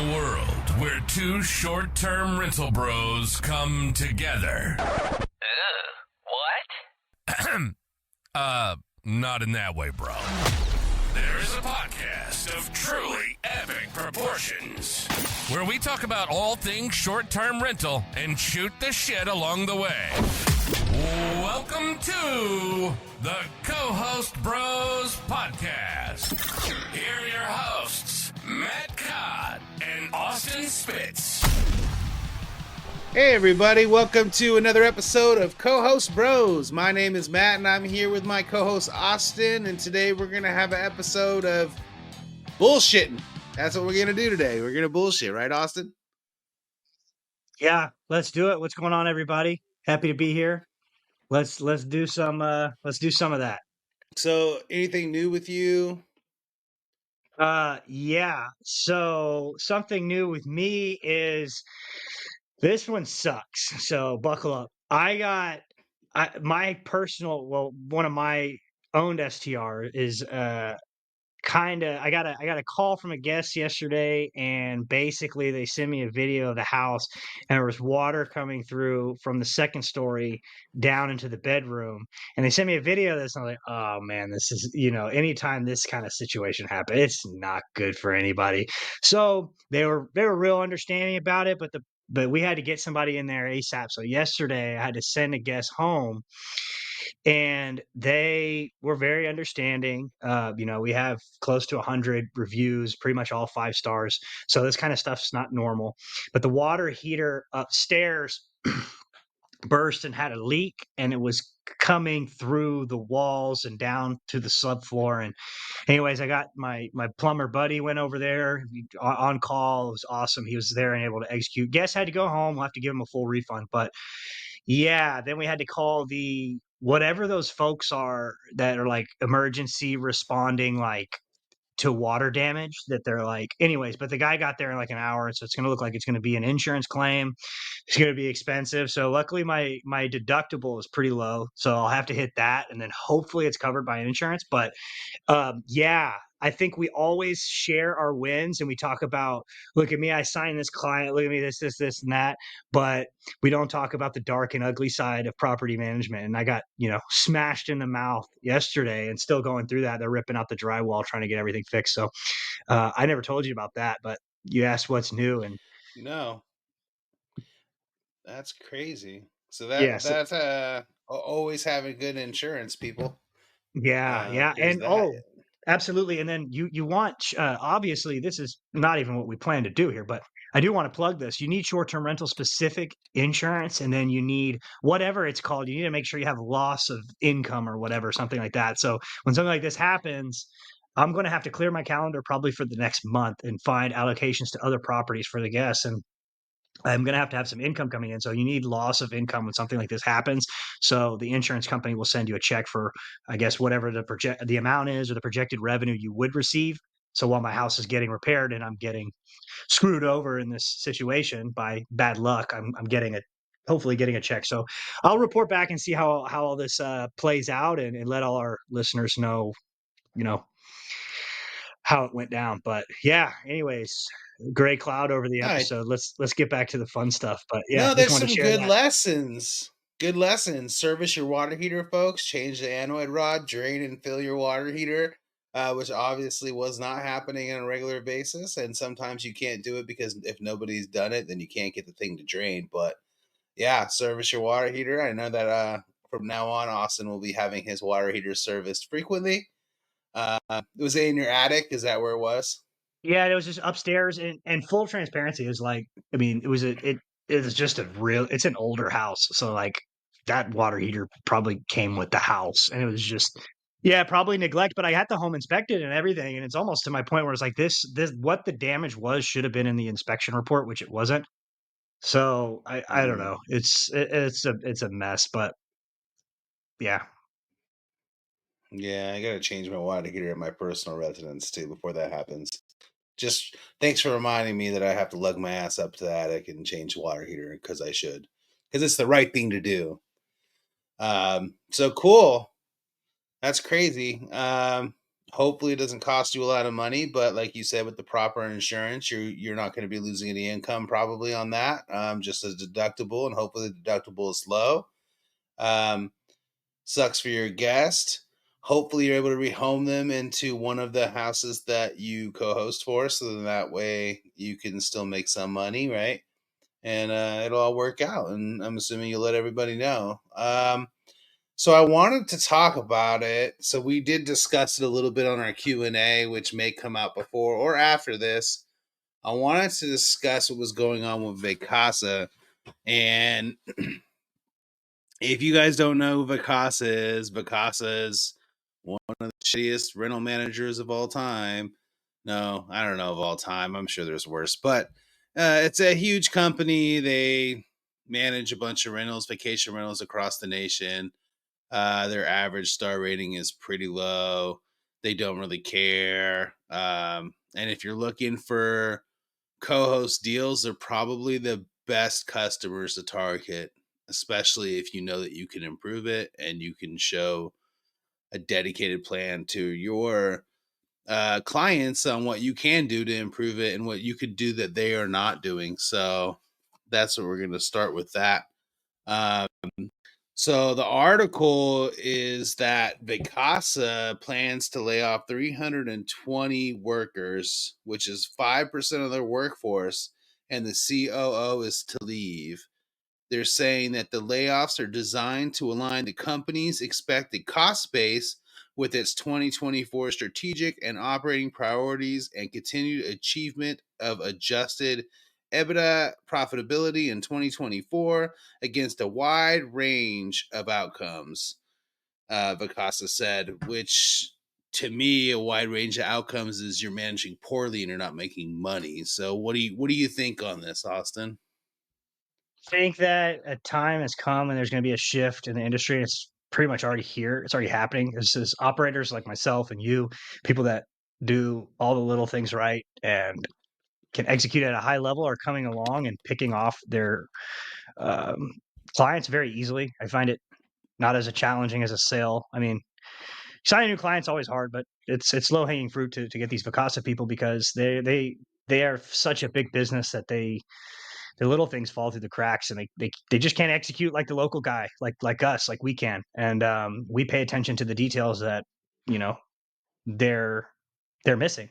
A world where two short-term rental bros come together. What? Not in that way, bro. There's a podcast of truly epic proportions where we talk about all things short-term rental and shoot the shit along the way. Welcome to the Co-Host Bros Podcast. Here are your hosts, Matt Codd and Austin Spitz. Hey everybody, welcome to another episode of Co-Host Bros. My name is Matt and I'm here with my co-host Austin, and today we're going to have an episode of bullshitting. That's what we're going to do today. We're going to bullshit, right Austin? Yeah, let's do it. What's going on, everybody? Happy to be here. Let's do some of that. So, anything new with you? Yeah. So something new with me is this one sucks. So buckle up. One of my owned STR is I got a call from a guest yesterday, and basically they sent me a video of the house, and there was water coming through from the second story down into the bedroom, and they sent me a video of this, and I'm like, oh man, this is, anytime this kind of situation happens, it's not good for anybody. So they were real understanding about it, but we had to get somebody in there ASAP. So yesterday I had to send a guest home, and they were very understanding. We have close to 100 reviews, pretty much all 5 stars. So this kind of stuff's not normal. But the water heater upstairs burst and had a leak, and it was coming through the walls and down to the subfloor. And anyways, I got my plumber buddy went over there on call. It was awesome. He was there and able to execute. Guest had to go home. We'll have to give him a full refund. But yeah, then we had to call the whatever those folks are that are like emergency responding, like to water damage, that they're like, anyways, but the guy got there in like an hour, so it's going to look like it's going to be an insurance claim. It's going to be expensive. So luckily my deductible is pretty low, so I'll have to hit that, and then hopefully it's covered by insurance. But yeah, I think we always share our wins, and we talk about, look at me, I signed this client, look at me, this, and that. But we don't talk about the dark and ugly side of property management. And I got, smashed in the mouth yesterday and still going through that. They're ripping out the drywall, trying to get everything fixed. So I never told you about that, but you asked what's new. And No. That's crazy. So yes, that's always having good insurance, people. yeah. There's And that. absolutely. And then you want, obviously, this is not even what we plan to do here, but I do want to plug this. You need short-term rental specific insurance, and then you need whatever it's called. You need to make sure you have loss of income or whatever, something like that. So when something like this happens, I'm going to have to clear my calendar probably for the next month and find allocations to other properties for the guests. And I'm going to have some income coming in. So you need loss of income when something like this happens. So the insurance company will send you a check for, I guess, whatever the amount is, or the projected revenue you would receive. So while my house is getting repaired and I'm getting screwed over in this situation by bad luck, I'm hopefully getting a check. So I'll report back and see how all this plays out, and let all our listeners know, how it went down. But yeah, anyways, gray cloud over the All right. episode. Let's get back to the fun stuff. But yeah, No, just there's wanted to some share good that. lessons. Good lessons. Service your water heater, folks. Change the anoid rod. Drain and fill your water heater, which obviously was not happening on a regular basis. And sometimes you can't do it because if nobody's done it, then you can't get the thing to drain. But yeah, service your water heater. I know that from now on, Austin will be having his water heater serviced frequently. Was it in your attic? Is that where it was? Yeah, it was just upstairs, and full transparency. It was like, I mean, it was just it's an older house. So like that water heater probably came with the house, and it was just, yeah, probably neglect. But I had the home inspected and everything, and it's almost to my point where it's like this what the damage was should have been in the inspection report, which it wasn't. So I don't know. It's a mess, but yeah. Yeah, I gotta change my water heater at my personal residence too before that happens. Just thanks for reminding me that I have to lug my ass up to the attic and change the water heater because I should, because it's the right thing to do. So cool. That's crazy. Hopefully, it doesn't cost you a lot of money, but like you said, with the proper insurance, you're not going to be losing any income probably on that. Just as deductible, and hopefully the deductible is low. Um, Sucks for your guest. Hopefully, you're able to rehome them into one of the houses that you co-host for, so that way you can still make some money, right? And it'll all work out. And I'm assuming you'll let everybody know. So I wanted to talk about it. So we did discuss it a little bit on our Q&A, which may come out before or after this. I wanted to discuss what was going on with Vacasa. And if you guys don't know who Vacasa is one of the shittiest rental managers of all time. No, I don't know of all time. I'm sure there's worse. But it's a huge company. They manage a bunch of rentals, vacation rentals across the nation. Their average star rating is pretty low. They don't really care. And if you're looking for co-host deals, they're probably the best customers to target, especially if you know that you can improve it and you can show a dedicated plan to your clients on what you can do to improve it and what you could do that they are not doing. So that's what we're going to start with that. Um, so the article is that Vacasa plans to lay off 320 workers, which is 5% of their workforce, and the COO is to leave. They're saying that the layoffs are designed to align the company's expected cost base with its 2024 strategic and operating priorities and continued achievement of adjusted EBITDA profitability in 2024 against a wide range of outcomes, Vacasa said, which to me, a wide range of outcomes is you're managing poorly and you're not making money. So what do you think on this, Austin? Think that a time has come and there's going to be a shift in the industry. And it's pretty much already here. It's already happening. This is operators like myself and you, people that do all the little things right and can execute at a high level, are coming along and picking off their um, clients very easily. I find it not as a challenging as a sale. I mean, signing a new client's always hard, but it's low hanging fruit to get these Vacasa people because they are such a big business that the little things fall through the cracks and they just can't execute like the local guy, like us, like we can. And we pay attention to the details that, you know, they're they're missing.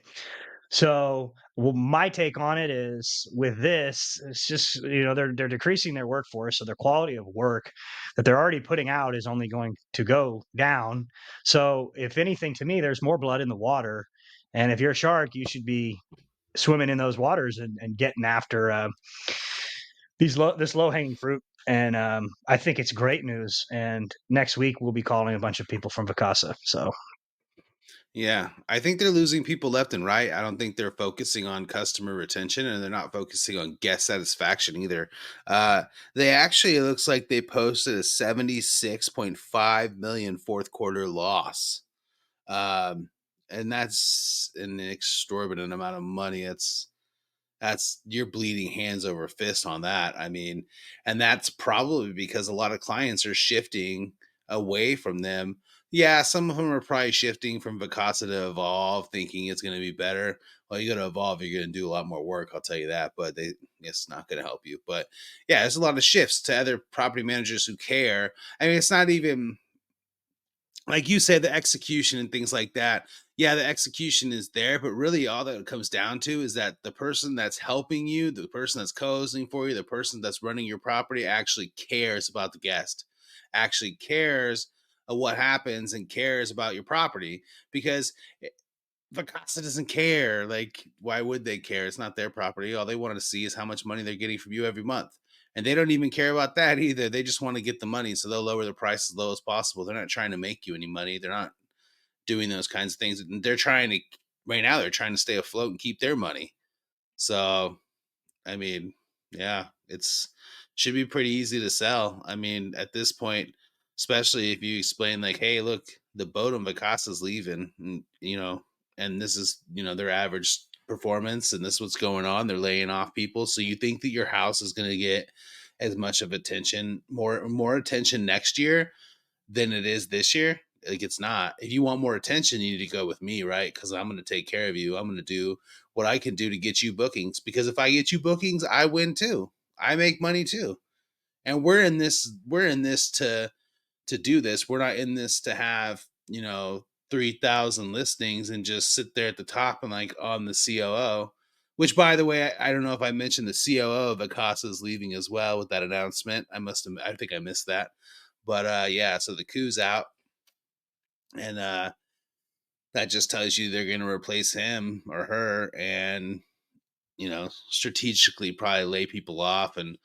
So well, my take on it is with this, it's just, you know, they're decreasing their workforce, so their quality of work that they're already putting out is only going to go down. So if anything, to me, there's more blood in the water. And if you're a shark, you should be swimming in those waters and getting after this low hanging fruit. And I think it's great news. And next week we'll be calling a bunch of people from Vacasa. So Yeah, I think they're losing people left and right. I don't think they're focusing on customer retention and they're not focusing on guest satisfaction either. They actually, it looks like they posted a 76.5 million fourth quarter loss. Um, and that's an exorbitant amount of money. That's you're bleeding hands over fist on that. I mean, and that's probably because a lot of clients are shifting away from them. Yeah, some of them are probably shifting from Vacasa to Evolve, thinking it's going to be better. Well, you got to Evolve, you're going to do a lot more work. I'll tell you that, but it's not going to help you. But yeah, there's a lot of shifts to other property managers who care. I mean, it's not even like you said, the execution and things like that. Yeah, the execution is there, but really all that it comes down to is that the person that's helping you, the person that's co-hosting for you, the person that's running your property actually cares about the guest, actually cares of what happens and cares about your property because Vacasa doesn't care. Like, why would they care? It's not their property. All they want to see is how much money they're getting from you every month. And they don't even care about that either. They just want to get the money. So they'll lower the price as low as possible. They're not trying to make you any money. They're not doing those kinds of things. They're trying to, right now, they're trying to stay afloat and keep their money. So I mean, yeah, it's should be pretty easy to sell. I mean, at this point, especially if you explain like, hey, look, the boat on Vacasa's leaving, and, and this is, their average performance and this is what's going on. They're laying off people. So you think that your house is going to get as much of attention, more attention next year than it is this year? Like, it's not. If you want more attention, you need to go with me, right? Because I'm going to take care of you. I'm going to do what I can do to get you bookings. Because if I get you bookings, I win too. I make money too. And we're in this. We're in this to do this. We're not in this to have 3,000 listings and just sit there at the top and like on the COO. Which, by the way, I don't know if I mentioned the COO of Vacasa is leaving as well with that announcement. I think I missed that. But yeah, so the coup's out, and that just tells you they're going to replace him or her, and strategically probably lay people off and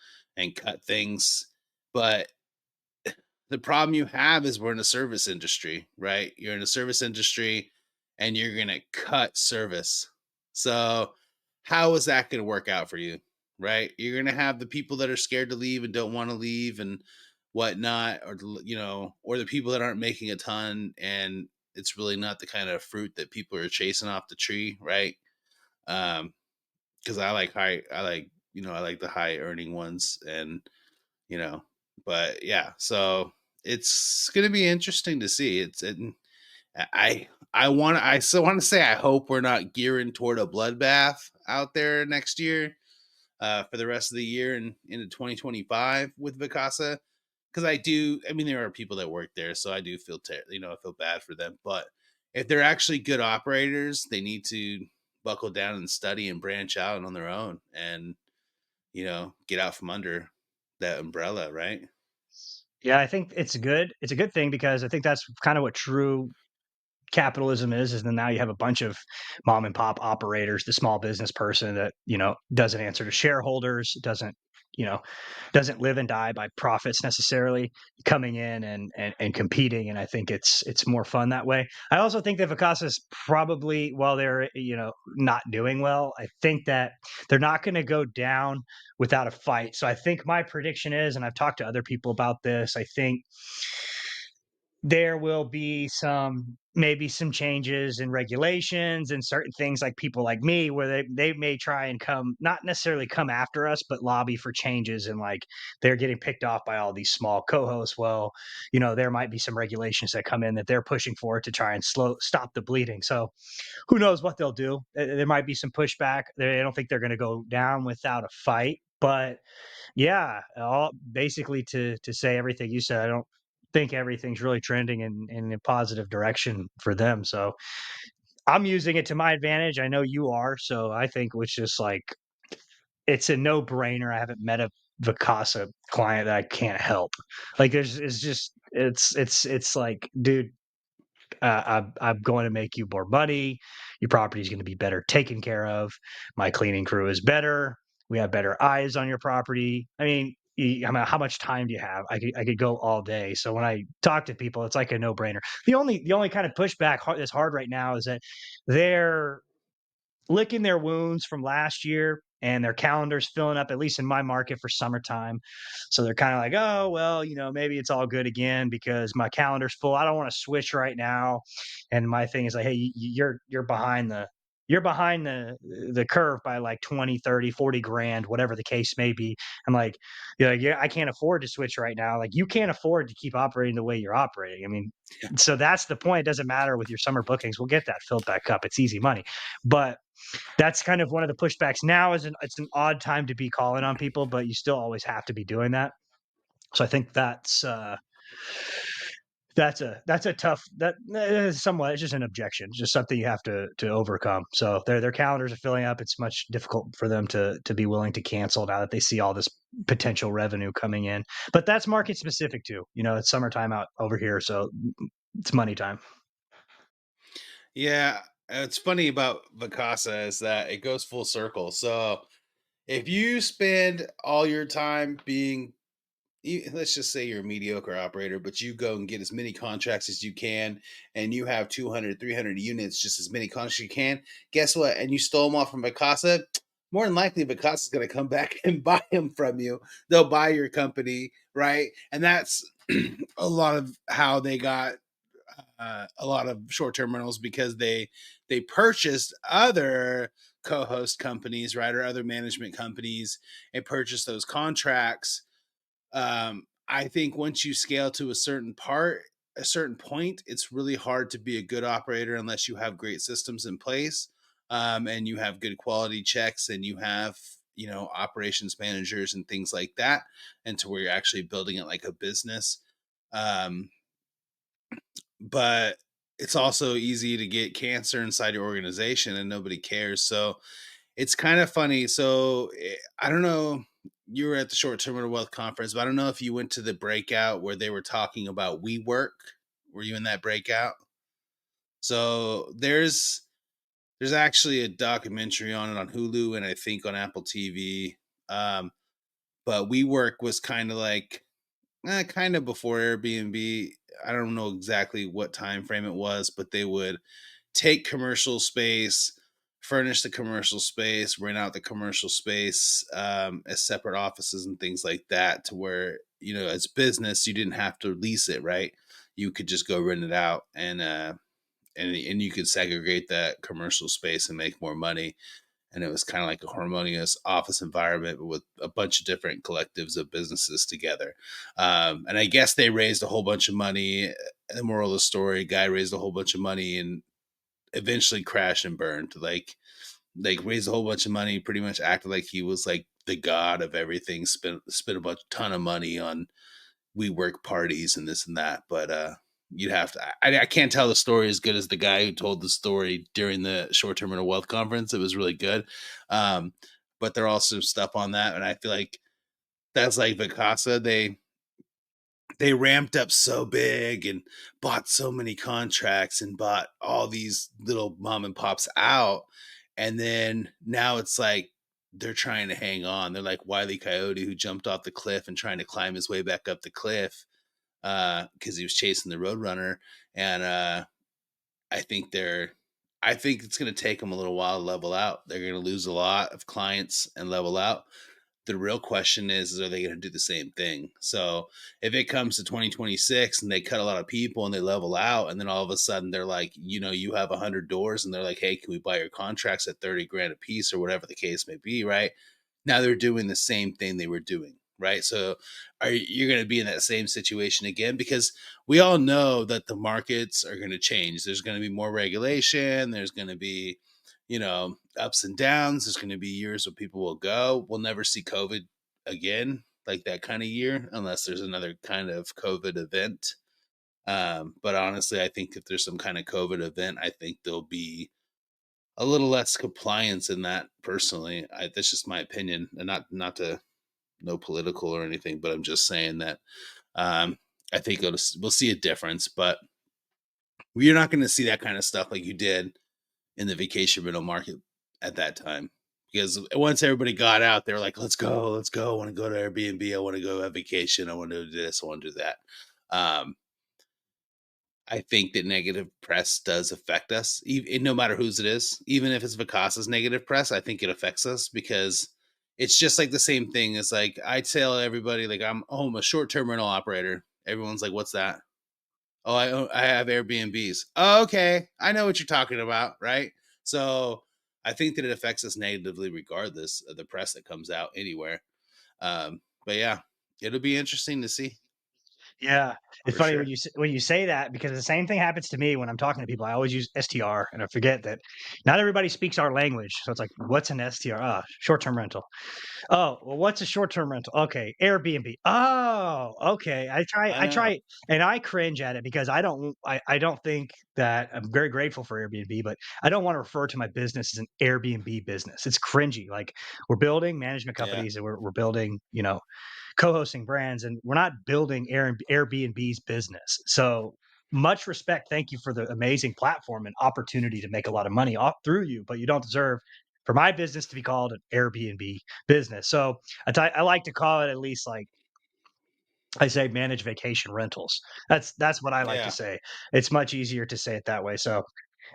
cut things. But the problem you have is we're in a service industry, right? You're in a service industry and you're going to cut service. So how is that going to work out for you? Right? You're going to have the people that are scared to leave and don't want to leave and whatnot, or the people that aren't making a ton, and it's really not the kind of fruit that people are chasing off the tree. Right. Cause I like I like the high earning ones, and you know but yeah, so it's gonna be interesting to see. I still want to say I hope we're not gearing toward a bloodbath out there next year, for the rest of the year and into 2025 with Vacasa, because I mean, there are people that work there, so I do feel I feel bad for them. But if they're actually good operators, they need to buckle down and study and branch out on their own, and get out from under that umbrella, right? Yeah, I think it's good. It's a good thing because I think that's kind of what true capitalism is then now you have a bunch of mom and pop operators, the small business person that doesn't answer to shareholders, you know doesn't live and die by profits necessarily, coming in and competing. And I think it's more fun that way. I also think that Vacasa is probably, while they're not doing well, I think that they're not going to go down without a fight. So I think my prediction is, and I've talked to other people about this, I think there will be maybe some changes in regulations and certain things, like people like me, where they may try and not necessarily come after us, but lobby for changes. And like, they're getting picked off by all these small co-hosts. Well, there might be some regulations that come in that they're pushing for to try and stop the bleeding. So who knows what they'll do. There might be some pushback. I don't think they're going to go down without a fight, but yeah, all basically to say everything you said. I don't think everything's really trending in a positive direction for them. So I'm using it to my advantage. I know you are. So I think it's just like, it's a no brainer. I haven't met a Vacasa client that I can't help. Like, it's like, dude, I'm going to make you more money. Your property is going to be better taken care of. My cleaning crew is better. We have better eyes on your property. I mean, how much time do you have? I could go all day. So when I talk to people, it's like a no brainer. The only kind of pushback that's hard right now is that they're licking their wounds from last year, and their calendar's filling up, at least in my market, for summertime. So they're kind of like, oh, well, maybe it's all good again because my calendar's full. I don't want to switch right now. And my thing is like, hey, you're behind the curve by like 20, 30, 40 grand, whatever the case may be. I'm like, yeah, I can't afford to switch right now. Like, you can't afford to keep operating the way you're operating. I mean, so that's the point. It doesn't matter with your summer bookings. We'll get that filled back up. It's easy money. But that's kind of one of the pushbacks now. It's an odd time to be calling on people, but you still always have to be doing that. So I think that's a tough, that somewhat, it's just an objection. It's just something you have to overcome. So their calendars are filling up. It's much difficult for them to be willing to cancel now that they see all this potential revenue coming in. But that's market specific too. It's summertime out over here, so it's money time. Yeah, it's funny about Vacasa is that it goes full circle. So if you spend all your time being, let's just say you're a mediocre operator, but you go and get as many contracts as you can, and you have 200, 300 units, just as many contracts you can, guess what? And you stole them off from Vacasa, more than likely Vacasa is going to come back and buy them from you. They'll buy your company, right? And that's a lot of how they got a lot of short-term rentals, because they purchased other co-host companies, right, or other management companies, and purchased those contracts. I think once you scale to a certain part, a certain point, it's really hard to be a good operator unless you have great systems in place, and you have good quality checks, and you have, operations managers and things like that, and to where you're actually building it like a business. Um, but it's also easy to get cancer inside your organization and nobody cares. So it's kind of funny. So I don't know. You were at the Short Term Wealth Conference, but I don't know if you went to the breakout where they were talking about WeWork. Were you in that breakout? So there's actually a documentary on it on Hulu and I think on Apple TV. Um, but WeWork was kind of like kind of before Airbnb. I don't know exactly what time frame it was, but they would take commercial space, furnish the commercial space, rent out the commercial space as separate offices and things like that, to where, as business, you didn't have to lease it, right? You could just go rent it out, and you could segregate that commercial space and make more money. And it was kind of like a harmonious office environment, but with a bunch of different collectives of businesses together. And I guess they raised a whole bunch of money. The moral of the story: guy raised a whole bunch of money and eventually crashed and burned. Like raised a whole bunch of money, pretty much acted like he was like the god of everything. Spent a ton of money on WeWork parties and this and that. But you'd have to. I can't tell the story as good as the guy who told the story during the Short Term Rental Wealth Conference. It was really good. But there are also stuff on that, and I feel like that's like Vacasa. They ramped up so big and bought so many contracts and bought all these little mom and pops out. And then now it's like they're trying to hang on. They're like Wile E. Coyote who jumped off the cliff and trying to climb his way back up the cliff because he was chasing the Roadrunner. And I think I think it's going to take them a little while to level out. They're going to lose a lot of clients and level out. The real question is are they going to do the same thing? So if it comes to 2026 and they cut a lot of people and they level out, and then all of a sudden they're like, you have 100 doors and they're like, hey, can we buy your contracts at 30 grand a piece or whatever the case may be, right? Now they're doing the same thing they were doing, right? So you're going to be in that same situation again, because we all know that the markets are going to change. There's going to be more regulation. There's going to be, ups and downs. There's going to be years where people will go. We'll never see COVID again, like that kind of year, unless there's another kind of COVID event. But honestly, I think if there's some kind of COVID event, I think there'll be a little less compliance in that. Personally, that's just my opinion, and not to no political or anything, but I'm just saying that I think we'll see a difference, but you're not going to see that kind of stuff like you did in the vacation rental market at that time. Because once everybody got out, they were like, let's go. I want to go to Airbnb. I want to go have vacation. I want to do this. I want to do that. I think that negative press does affect us, no matter whose it is. Even if it's Vacasa's negative press, I think it affects us, because it's just like the same thing as like I tell everybody, like I'm a short-term rental operator. Everyone's like, what's that? Oh, I have Airbnbs. Oh, okay. I know what you're talking about, right? So I think that it affects us negatively regardless of the press that comes out anywhere. But yeah, it'll be interesting to see Yeah, it's for funny sure. when you say that, because the same thing happens to me when I'm talking to people. I always use STR, and I forget that not everybody speaks our language. So it's like, what's an STR? Ah, short-term rental. Oh, well, what's a short-term rental? Okay, Airbnb. Oh, okay. I I know. try, and I cringe at it because I don't think that I'm very grateful for Airbnb, but I don't want to refer to my business as an Airbnb business. It's cringy. Like we're building management Yeah. companies and we're building, co-hosting brands, and we're not building Airbnb's business. So much respect. Thank you for the amazing platform and opportunity to make a lot of money off through you, but you don't deserve for my business to be called an Airbnb business. So I like to call it, at least, like I say, manage vacation rentals. That's what I like to Yeah. say. It's much easier to say it that way. So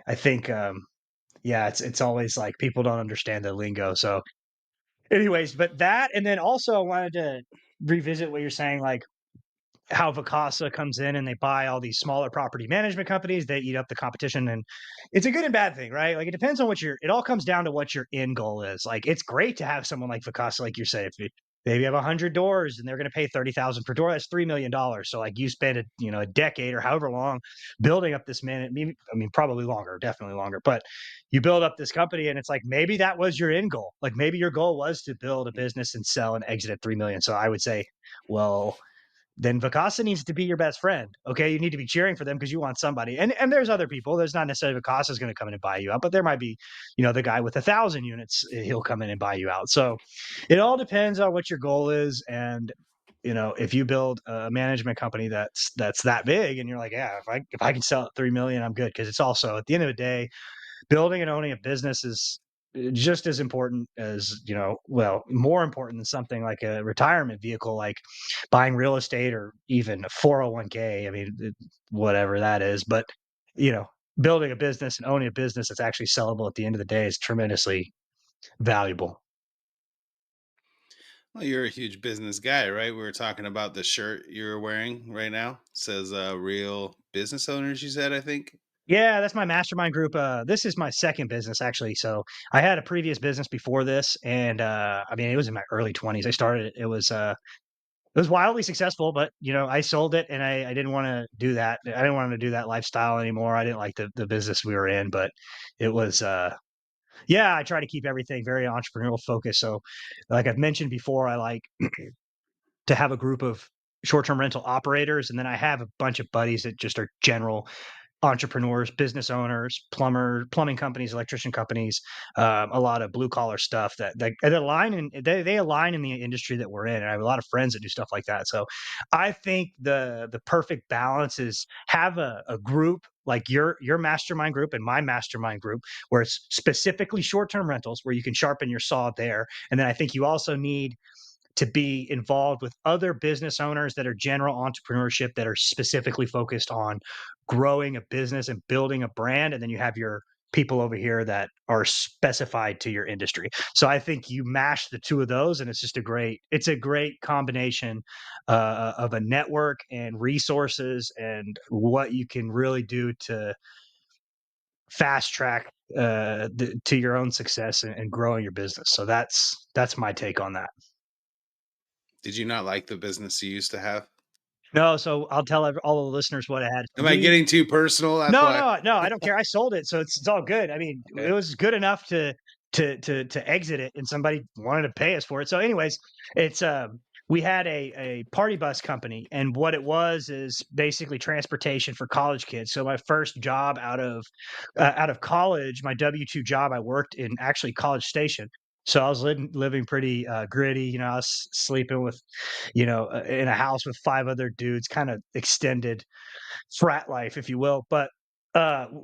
I think, yeah, it's always like people don't understand the lingo. So anyways, but that, and then also I wanted to revisit what you're saying, like how Vacasa comes in and they buy all these smaller property management companies. They eat up the competition, and it's a good and bad thing, right? Like it depends on it all comes down to what your end goal is. Like it's great to have someone like Vacasa, like you say, maybe you have 100 doors and they're going to pay 30,000 per door. That's $3 million. So like you spend a decade or however long building up this man. I mean, probably longer, definitely longer, but you build up this company and it's like, maybe that was your end goal. Like maybe your goal was to build a business and sell and exit at 3 million. So I would say, well, then Vacasa needs to be your best friend. Okay. You need to be cheering for them because you want somebody. And there's other people. There's not necessarily Vacasa is going to come in and buy you out, but there might be, the guy with 1,000 units, he'll come in and buy you out. So it all depends on what your goal is. And, if you build a management company that's that big and you're like, yeah, if I can sell at 3 million, I'm good. Cause it's also at the end of the day, building and owning a business is just as important as, well, more important than something like a retirement vehicle, like buying real estate or even a 401k. I mean, whatever that is. But, you know, building a business and owning a business that's actually sellable at the end of the day is tremendously valuable. Well, you're a huge business guy, right? We were talking about the shirt you're wearing right now. It says real business owners, you said, I think. Yeah, that's my mastermind group. This is my second business actually. So I had a previous business before this, and I mean, it was in my early 20s. I started it. It was wildly successful, but I sold it and I didn't want to do that. I didn't want to do that lifestyle anymore. I didn't like the business we were in, but it was yeah, I try to keep everything very entrepreneurial focused. So like I've mentioned before, I like to have a group of short-term rental operators, and then I have a bunch of buddies that just are general entrepreneurs, business owners, plumbing companies, electrician companies, a lot of blue collar stuff that align in they align in the industry that we're in. And I have a lot of friends that do stuff like that. So I think the perfect balance is have a group like your mastermind group and my mastermind group where it's specifically short-term rentals where you can sharpen your saw there. And then I think you also need to be involved with other business owners that are general entrepreneurship that are specifically focused on growing a business and building a brand. And then you have your people over here that are specified to your industry. So I think you mash the two of those and it's a great combination of a network and resources and what you can really do to fast track to your own success and growing your business. So that's my take on that. Did you not like the business you used to have? No, so I'll tell all the listeners what I had. Am I getting too personal? That's No, why. no, no, I don't care. I sold it, so it's all good. I mean, it Okay. was good enough to exit it, and somebody wanted to pay us for it. So, anyways, it's we had a party bus company, and what it was is basically transportation for college kids. So, my first job out of college, my W-2 job, I worked in actually College Station. So I was living pretty gritty. I was sleeping with, in a house with 5 other dudes, kind of extended frat life, if you will. But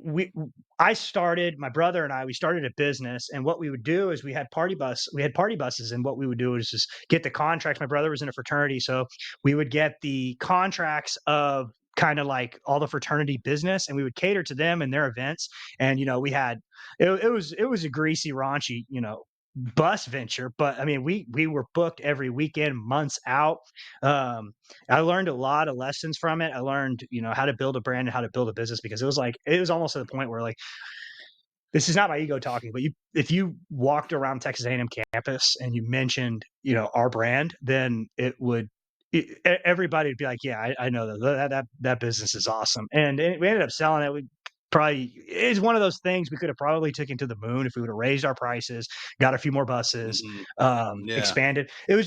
we I started my brother and we started a business, and what we would do is we had party buses, and what we would do is just get the contracts. My brother was in a fraternity, so we would get the contracts of kind of like all the fraternity business, and we would cater to them and their events. And we had it was a greasy, raunchy, bus venture, but I mean we were booked every weekend, months out. um I learned a lot of lessons from it. I learned, how to build a brand and how to build a business, because it was almost to the point where, like, this is not my ego talking, but if you walked around Texas A&M campus and you mentioned, our brand, then everybody would be like, yeah, I know that business is awesome. And we ended up selling it. We probably is one of those things we could have probably taken to the moon if we would have raised our prices, got a few more buses, Hmm. Yeah. expanded. It was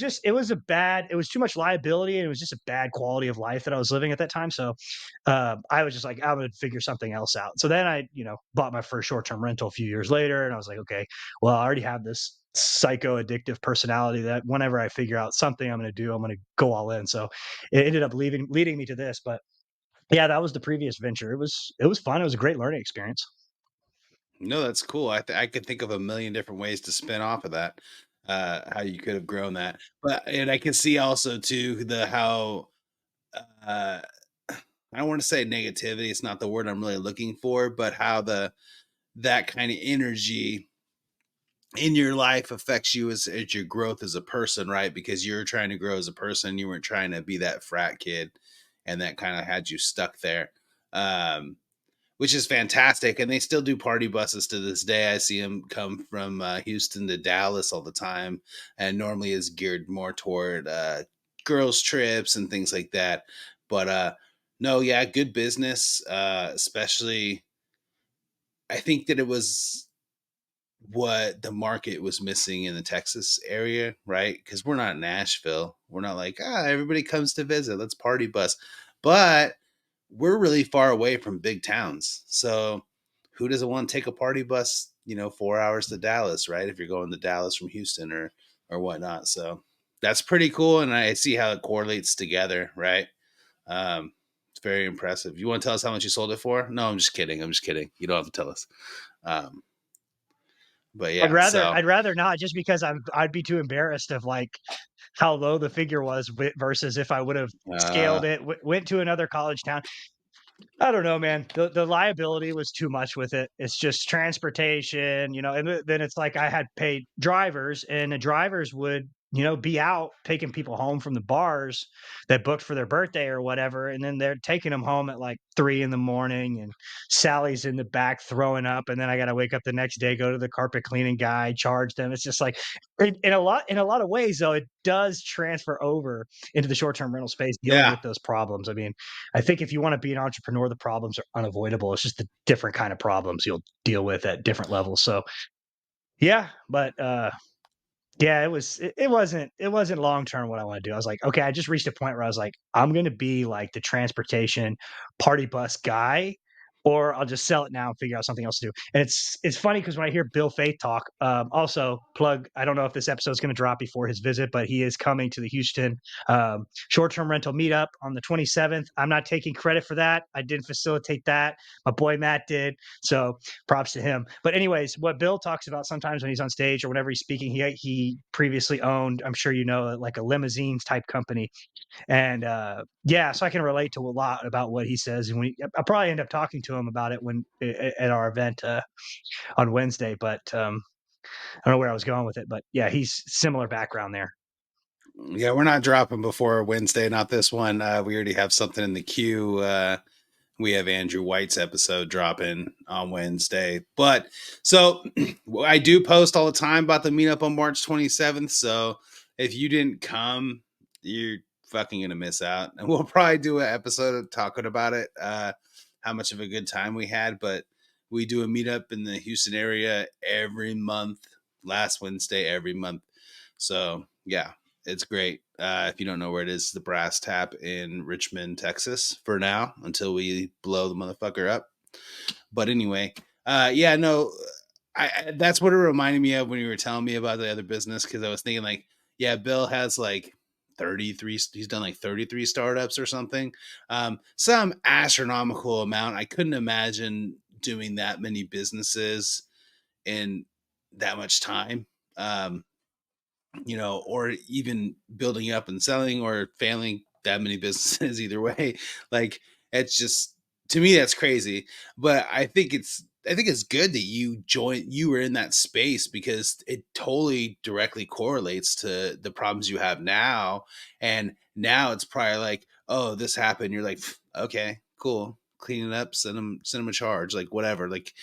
too much liability, and it was just a bad quality of life that I was living at that time. So I was just like, I would figure something else out. So then I, bought my first short-term rental a few years later, and I was like, okay, well, I already have this psycho addictive personality that whenever I figure out something I'm going to do, I'm going to go all in. So it ended up leading me to this. But yeah, that was the previous venture. It was fun. It was a great learning experience. No, that's cool. I could think of a million different ways to spin off of that. How you could have grown that, but and I can see also too the how uh, I don't want to say negativity. It's not the word I'm really looking for, but how the that kind of energy in your life affects you as your growth as a person, right? Because you're trying to grow as a person. You weren't trying to be that frat kid, and that kind of had you stuck there. Um, which is fantastic. And they still do party buses to this day. I see them come from Houston to Dallas all the time, and normally is geared more toward girls trips and things like that. But no, yeah, good business. Especially, I think that it was what the market was missing in the Texas area, right? Because we're not Nashville. We're not like, everybody comes to visit. Let's party bus. But we're really far away from big towns. So who doesn't want to take a party bus, 4 hours to Dallas, right? If you're going to Dallas from Houston or whatnot. So that's pretty cool. And I see how it correlates together, right? It's very impressive. You want to tell us how much you sold it for? No, I'm just kidding. I'm just kidding. You don't have to tell us. Um, but I'd yeah, rather so I'd rather not, just because I'd be too embarrassed of like how low the figure was versus if I would have uh, scaled it, went to another college town. I don't know, man. The liability was too much with it. It's just transportation, and then it's like I had paid drivers, and the drivers would, be out taking people home from the bars that booked for their birthday or whatever, and then they're taking them home at like 3 in the morning, and Sally's in the back throwing up, and then I got to wake up the next day, go to the carpet cleaning guy, charge them. It's just like, in a lot of ways, though, it does transfer over into the short term rental space, dealing yeah. with those problems. I mean, I think if you want to be an entrepreneur, the problems are unavoidable. It's just the different kind of problems you'll deal with at different levels. So yeah, but yeah, it wasn't long term what I want to do. I was like, okay, I just reached a point where I was like, I'm gonna be like the transportation party bus guy, or I'll just sell it now and figure out something else to do. And it's funny because when I hear Bill Faith talk, also plug, I don't know if this episode is gonna drop before his visit, but he is coming to the Houston short term rental meetup on the 27th. I'm not taking credit for that. I didn't facilitate that. My boy Matt did. So props to him. But anyways, what Bill talks about sometimes when he's on stage or whenever he's speaking, he previously owned, I'm sure you know, like a limousines type company, and yeah, so I can relate to a lot about what he says. And I'll probably end up talking to him about it when at our event on Wednesday. But I don't know where I was going with it. But yeah, he's similar background there. Yeah, we're not dropping before Wednesday, not this one. We already have something in the queue. We have Andrew White's episode dropping on Wednesday. But so I do post all the time about the meetup on March 27th. So if you didn't come, you're fucking going to miss out. And we'll probably do an episode of talking about it, how much of a good time we had. But we do a meetup in the Houston area every month, last Wednesday, every month. So yeah, it's great. If you don't know where it is, the Brass Tap in Richmond, Texas, for now until we blow the motherfucker up. But anyway, yeah, no, that's what it reminded me of when you were telling me about the other business, because I was thinking like, yeah, Bill has like 33. He's done like 33 startups or something, some astronomical amount. I couldn't imagine doing that many businesses in that much time. Or even building up and selling or failing that many businesses either way. Like it's just, to me that's crazy. But I think it's good that you were in that space, because it totally directly correlates to the problems you have now. And now it's probably like, oh, this happened. You're like, okay, cool. Clean it up, send them a charge, like whatever. Like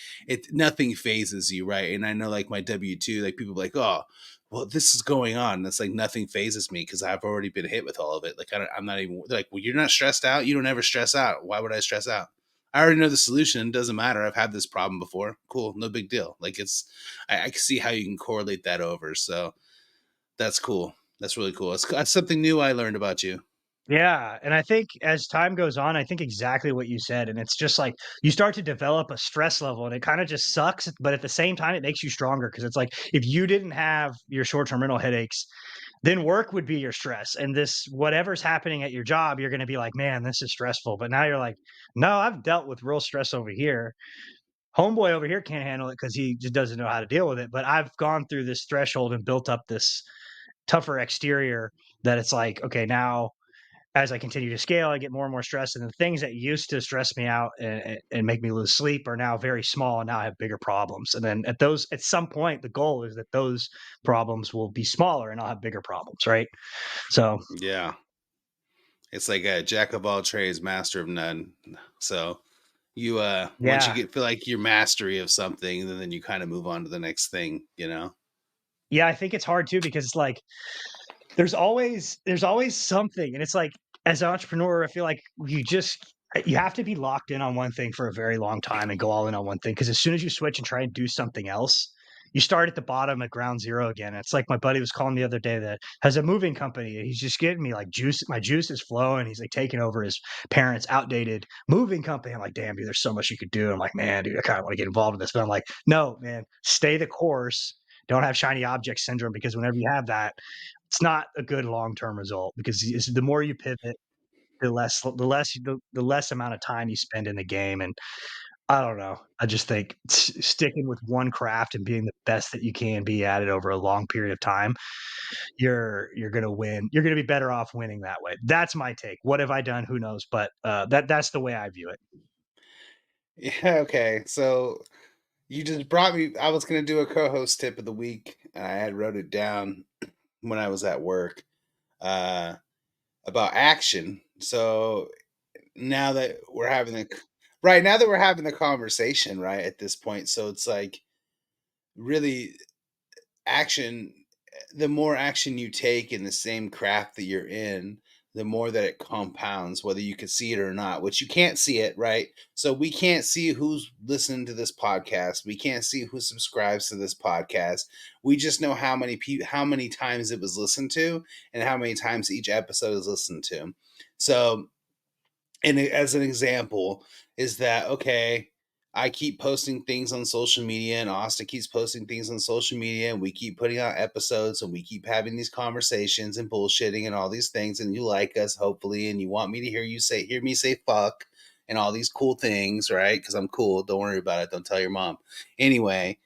nothing phases you, right? And I know like my W-2, like people are like, oh, well, this is going on. And it's like nothing phases me because I've already been hit with all of it. Like I'm not even, they're like, well, you're not stressed out. You don't ever stress out. Why would I stress out? I already know the solution. It doesn't matter. I've had this problem before. Cool, no big deal. Like I can see how you can correlate that over. So that's cool. That's really cool. That's something new I learned about you. Yeah, and I think as time goes on, I think exactly what you said, and it's just like you start to develop a stress level, and it kind of just sucks, but at the same time, it makes you stronger because it's like if you didn't have your short-term rental headaches, then work would be your stress, and this whatever's happening at your job, you're going to be like, man, this is stressful. But now you're like, no, I've dealt with real stress over here. Homeboy over here can't handle it because he just doesn't know how to deal with it. But I've gone through this threshold and built up this tougher exterior that it's like, okay, now as I continue to scale, I get more and more stressed, and the things that used to stress me out and make me lose sleep are now very small, and now I have bigger problems. And then at some point, the goal is that those problems will be smaller, and I'll have bigger problems, right? So Yeah. It's like a jack of all trades, master of none. So You once you Yeah. feel like your mastery of something, then you kind of move on to the next thing, you know? Yeah, I think it's hard too because it's like there's always something, and it's like, as an entrepreneur, I feel like you have to be locked in on one thing for a very long time and go all in on one thing. Because as soon as you switch and try and do something else, you start at the bottom at ground zero again. It's like my buddy was calling the other day that has a moving company, and he's just getting me like juice. My juice is flowing. He's like taking over his parents' outdated moving company. I'm like, damn, dude, there's so much you could do. I'm like, man, dude, I kind of want to get involved in this, but I'm like, no, man, stay the course. Don't have shiny object syndrome, because whenever you have that, it's not a good long-term result, because the more you pivot, the less amount of time you spend in the game. And I don't know. I just think sticking with one craft and being the best that you can be at it over a long period of time, you're gonna win. You're gonna be better off winning that way. That's my take. What have I done? Who knows? But that's the way I view it. Yeah, okay. So you just brought me I was gonna do a co-host tip of the week, and I had wrote it down when I was at work, uh, about action. So now that we're having the right now that we're having the conversation, right, at this point, so it's like really action the more action you take in the same craft that you're in, the more that it compounds, whether you can see it or not, which you can't see it, right? So we can't see who's listening to this podcast. We can't see who subscribes to this podcast. We just know how many times it was listened to and how many times each episode is listened to. So, and as an example, is that okay? I keep posting things on social media, and Austin keeps posting things on social media, and we keep putting out episodes, and we keep having these conversations and bullshitting and all these things, and you like us, hopefully, and you want me to hear me say fuck and all these cool things, right? Because I'm cool. Don't worry about it. Don't tell your mom. Anyway,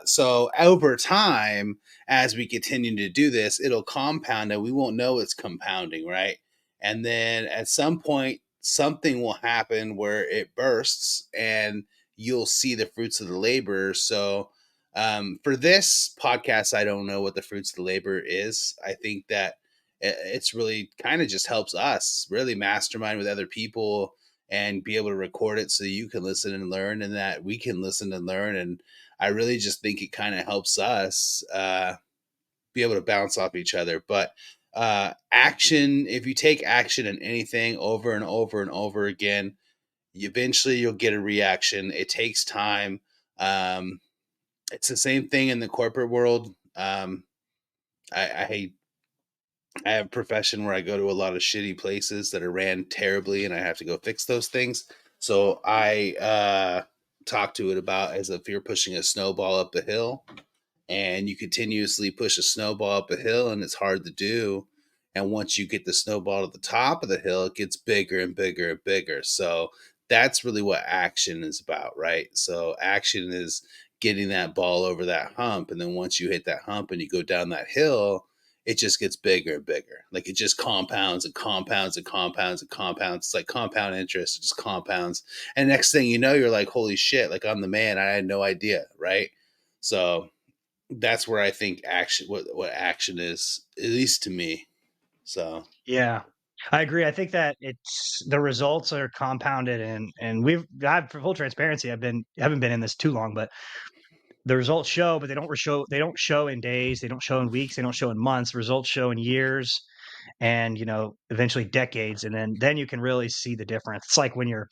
so over time, as we continue to do this, it'll compound, and we won't know it's compounding, right? And then at some point, something will happen where it bursts, and you'll see the fruits of the labor. So for this podcast, I don't know what the fruits of the labor is. I think that it's really kind of just helps us really mastermind with other people and be able to record it so you can listen and learn, and that we can listen and learn. And I really just think it kind of helps us be able to bounce off each other. But action, if you take action in anything over and over and over again, eventually you'll get a reaction. It takes time. Um, it's the same thing in the corporate world. I I have a profession where I go to a lot of shitty places that are ran terribly, and I have to go fix those things. So I talk to it about as if you're pushing a snowball up a hill, and you continuously push a snowball up a hill, and it's hard to do. And once you get the snowball to the top of the hill, it gets bigger and bigger and bigger. So that's really what action is about, right? So action is getting that ball over that hump. And then once you hit that hump and you go down that hill, it just gets bigger and bigger. Like it just compounds and compounds and compounds and compounds. It's like compound interest. It just compounds. And next thing you know, you're like, holy shit, like I'm the man. I had no idea, right? So that's where I think action what action is, at least to me. So Yeah, I agree. I think that it's the results are compounded, and for full transparency, haven't been in this too long, but the results show, but they don't show in days, they don't show in weeks, they don't show in months. Results show in years, and eventually decades, and then you can really see the difference. It's like when you're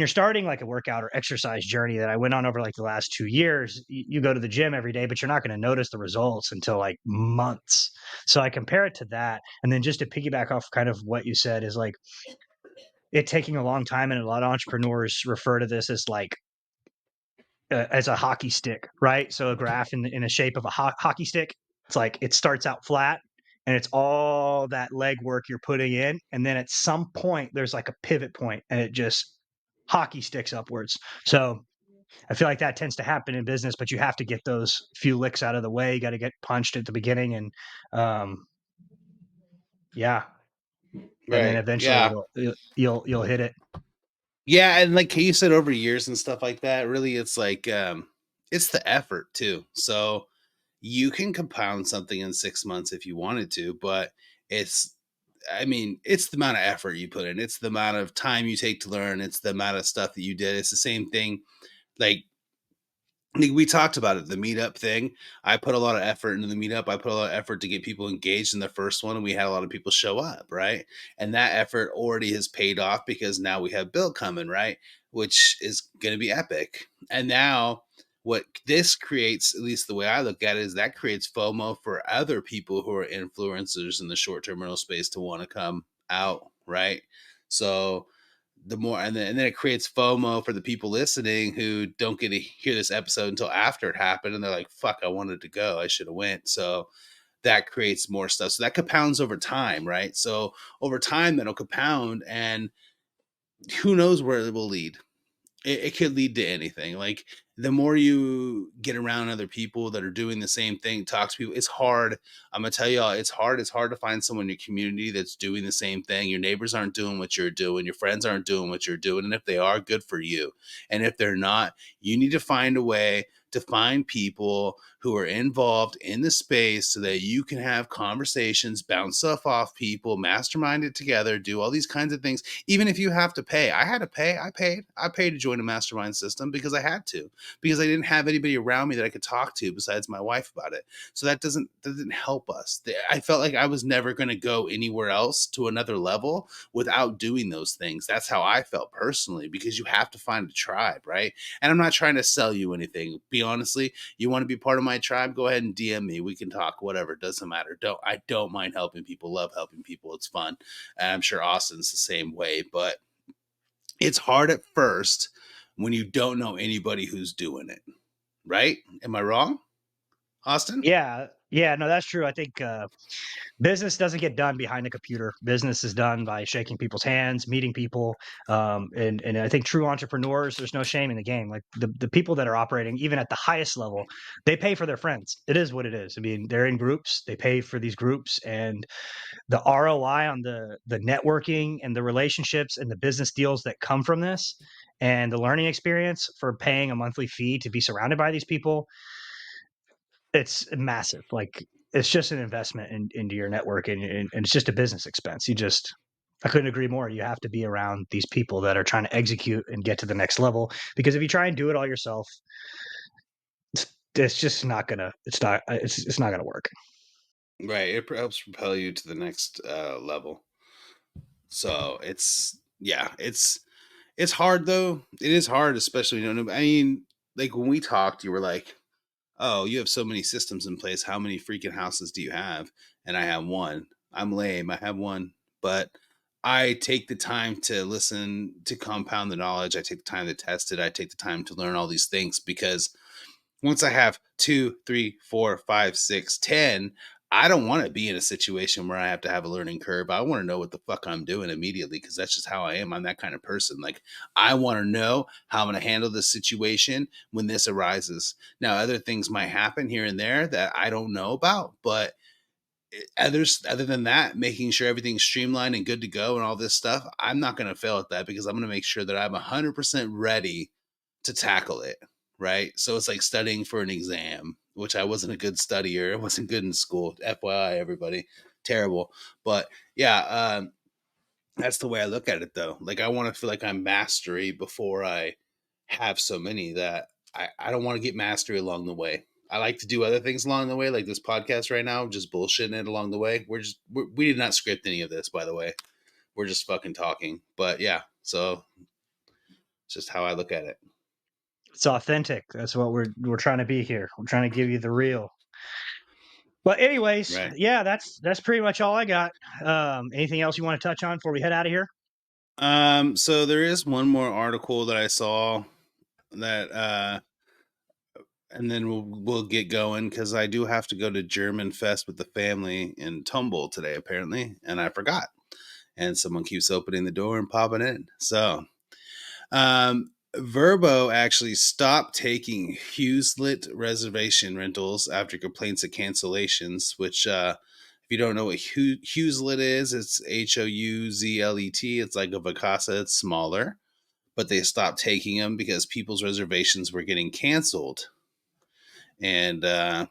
starting like a workout or exercise journey that I went on over like the last 2 years. You go to the gym every day, but you're not going to notice the results until like months. So I compare it to that, and then just to piggyback off kind of what you said is like it taking a long time, and a lot of entrepreneurs refer to this as a hockey stick, right? So a graph in the shape of a hockey stick. It's like it starts out flat, and it's all that legwork you're putting in, and then at some point there's like a pivot point, and it just hockey sticks upwards. So I feel like that tends to happen in business, but you have to get those few licks out of the way. You got to get punched at the beginning, and um, yeah, and then right, eventually yeah, you'll hit it. yeah, and like you said, over years and stuff like that. Really, it's the effort too. So you can compound something in 6 months if you wanted to, but it's I mean, it's the amount of effort you put in. It's the amount of time you take to learn. It's the amount of stuff that you did. It's the same thing. Like we talked about it, the meetup thing. I put a lot of effort into the meetup. I put a lot of effort to get people engaged in the first one, and we had a lot of people show up, right? And that effort already has paid off because now we have Bill coming, right? Which is going to be epic. And now, what this creates, at least the way I look at it, is that creates FOMO for other people who are influencers in the short term rental space to want to come out, right? So, the more and then it creates FOMO for the people listening who don't get to hear this episode until after it happened, and they're like, fuck, I wanted to go, I should have went. So that creates more stuff, so that compounds over time, right? So over time that'll compound, and who knows where it will lead. It could lead to anything. Like, the more you get around other people that are doing the same thing, talk to people, it's hard. I'm gonna tell y'all, it's hard. It's hard to find someone in your community that's doing the same thing. Your neighbors aren't doing what you're doing. Your friends aren't doing what you're doing. And if they are, good for you. And if they're not, you need to find a way to find people who are involved in the space so that you can have conversations, bounce stuff off people, mastermind it together, do all these kinds of things. Even if you have to pay, I had to pay. I paid to join a mastermind system because I had to, because I didn't have anybody around me that I could talk to besides my wife about it. So that didn't help us. I felt like I was never going to go anywhere else to another level without doing those things. That's how I felt personally, because you have to find a tribe, right? And I'm not trying to sell you anything. Be honestly, you want to be part of my tribe, go ahead and DM me. We can talk, whatever. It doesn't matter. I don't mind helping people, love helping people. It's fun. And I'm sure Austin's the same way, but it's hard at first when you don't know anybody who's doing it, right? Am I wrong, Austin? Yeah, no, that's true. I think business doesn't get done behind a computer. Business is done by shaking people's hands, meeting people, and I think true entrepreneurs, there's no shame in the game. Like the people that are operating even at the highest level, they pay for their friends. It is what it is. I mean, they're in groups, they pay for these groups, and the ROI on the networking and the relationships and the business deals that come from this, and the learning experience for paying a monthly fee to be surrounded by these people, it's massive. Like, it's just an investment into your network, and it's just a business expense. I couldn't agree more. You have to be around these people that are trying to execute and get to the next level, because if you try and do it all yourself, it's just not gonna. It's not gonna work. Right. It helps propel you to the next level. So it's hard though. It is hard, especially, I mean, like when we talked, you were like, "Oh, you have so many systems in place. How many freaking houses do you have?" And I have one. I'm lame. I have one, but I take the time to listen, to compound the knowledge. I take the time to test it. I take the time to learn all these things, because once I have two, three, four, five, six, 10, I don't want to be in a situation where I have to have a learning curve. I want to know what the fuck I'm doing immediately, because that's just how I am. I'm that kind of person. Like, I want to know how I'm going to handle this situation when this arises. Now, other things might happen here and there that I don't know about, but other than that, making sure everything's streamlined and good to go and all this stuff, I'm not going to fail at that, because I'm going to make sure that I'm 100% ready to tackle it. Right. So it's like studying for an exam, which I wasn't a good studier. I wasn't good in school. FYI, everybody. Terrible. But yeah, that's the way I look at it, though. Like, I want to feel like I'm mastery before I have so many that I don't want to get mastery along the way. I like to do other things along the way, like this podcast right now, just bullshitting it along the way. We did not script any of this, by the way. We're just fucking talking. But yeah, so it's just how I look at it. It's authentic. That's what we're trying to be here. We're trying to give you the real. But anyways, Right. yeah, that's pretty much all I got. Anything else you want to touch on before we head out of here? So there is one more article that I saw that and then we'll get going, because I do have to go to German Fest with the family in Tumble today, apparently, and I forgot. And someone keeps opening the door and popping in. So Verbo actually stopped taking Hugheslit reservation rentals after complaints of cancellations, which if you don't know what Hugheslit is, it's Houzlet. It's like a Vacasa, it's smaller, but they stopped taking them because people's reservations were getting canceled. And that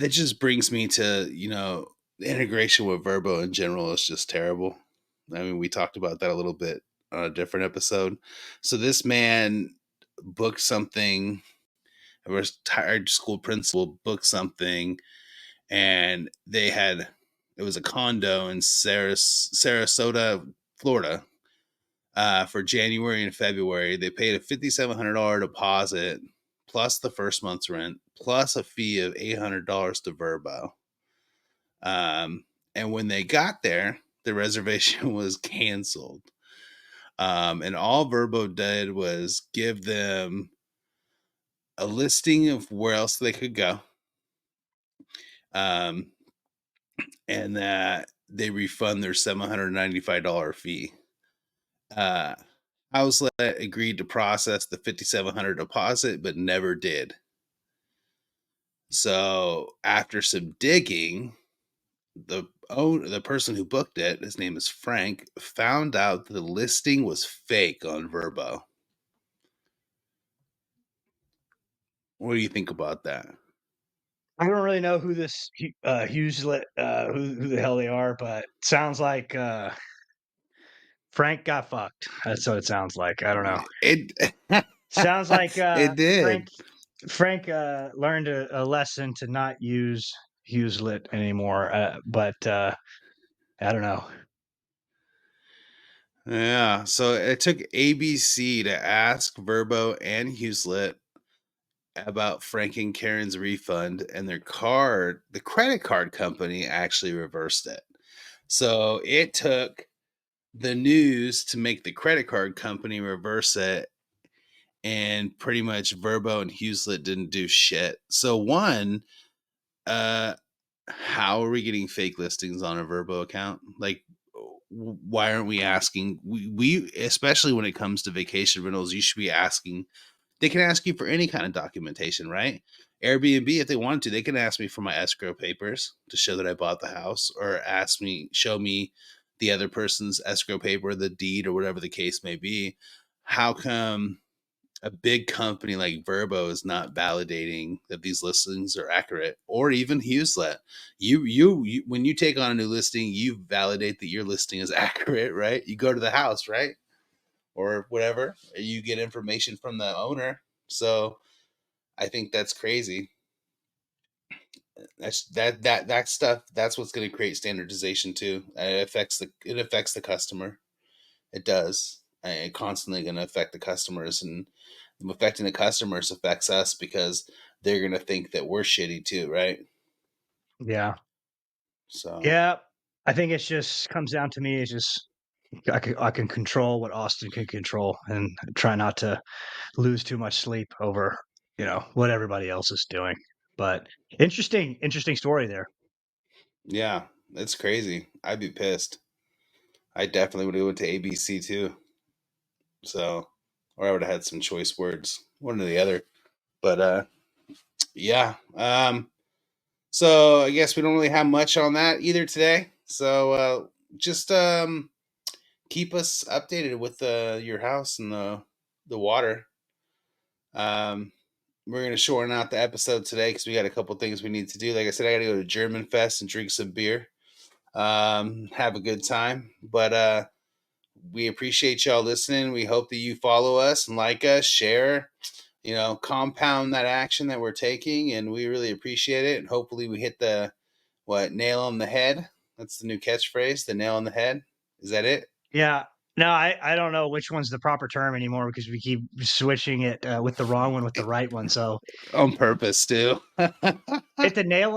just brings me to, the integration with Verbo in general is just terrible. I mean, we talked about that a little bit on a different episode. So this man booked something. A retired school principal booked something, and it was a condo in Sarasota, Florida, for January and February. They paid a $5,700 deposit plus the first month's rent plus a fee of $800 to Verbo. And when they got there, the reservation was canceled. And all Verbo did was give them a listing of where else they could go. And that they refund their $795 fee. Houslet agreed to process the $5,700 deposit, but never did. So after some digging, the person who booked it, his name is Frank, found out that the listing was fake on Verbo. What do you think about that? I don't really know who this Hughes who the hell they are, but sounds like Frank got fucked. That's what it sounds like. I don't know. It Sounds like it did. Frank learned a lesson to not use Hugheslit anymore. But I don't know. Yeah, so it took ABC to ask Verbo and Hugheslit about Frank and Karen's refund, and the credit card company actually reversed it. So it took the news to make the credit card company reverse it, and pretty much Verbo and Hugheslit didn't do shit. So one, how are we getting fake listings on a Verbo account? Like, why aren't we asking? We especially when it comes to vacation rentals, you should be asking. They can ask you for any kind of documentation, right? Airbnb, if they want to, they can ask me for my escrow papers to show that I bought the house, or show me the other person's escrow paper, the deed, or whatever the case may be. How come a big company like Verbo is not validating that these listings are accurate, or even Hugheslet? You when you take on a new listing, you validate that your listing is accurate, right? You go to the house, right? Or whatever. You get information from the owner. So I think that's crazy. That stuff. That's what's going to create standardization too. It affects the customer. It does. It constantly going to affect the customers, and affecting the customers affects us because they're going to think that we're shitty too, right? Yeah. So Yeah. I think it's just comes down to me. It's just I can control what Austin can control and try not to lose too much sleep over, what everybody else is doing. But interesting story there. yeah, it's crazy. I'd be pissed. I definitely would have went to ABC too. So, or I would have had some choice words, one or the other. But yeah. So I guess we don't really have much on that either today. So just keep us updated with your house and the water. We're gonna shorten out the episode today because we got a couple things we need to do. Like I said, I got to go to German Fest and drink some beer. Have a good time. But we appreciate y'all listening. We hope that you follow us and like us, share, compound that action that we're taking, and we really appreciate it. And hopefully we hit the nail on the head. That's the new catchphrase, the nail on the head. Is that it? Yeah. No, I don't know which one's the proper term anymore because we keep switching it with the wrong one with the right one. So On purpose, too. hit the nail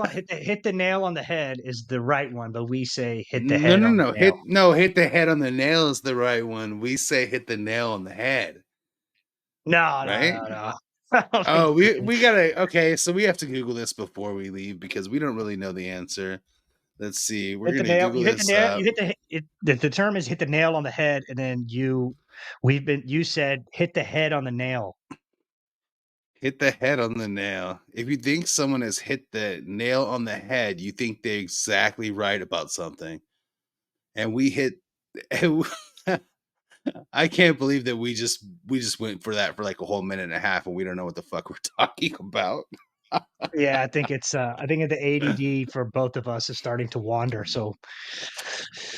on the head is the right one, but we say hit the No, head no, on the no. nail. Hit the head on the nail is the right one. We say hit the nail on the head, No, no, right? no, no. I don't think Oh, you we can. we gotta okay, so we have to Google this before we leave because we don't really know the answer. Let's see. We're Hit the gonna nail. Google You hit the this nail. You up. hit the term is hit the nail on the head, and then you said hit the head on the nail. Hit the head on the nail. If you think someone has hit the nail on the head, you think they're exactly right about something. And we hit I can't believe that we just went for that for like a whole minute and a half and we don't know what the fuck we're talking about. Yeah, I think the ADD for both of us is starting to wander. So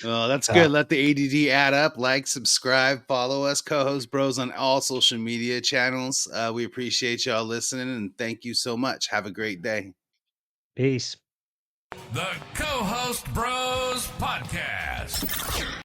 Oh, that's uh, good. Let the ADD add up. Like, subscribe, follow us, co-host bros on all social media channels. We appreciate y'all listening, and thank you so much. Have a great day. peace. The Co-Host Bros Podcast.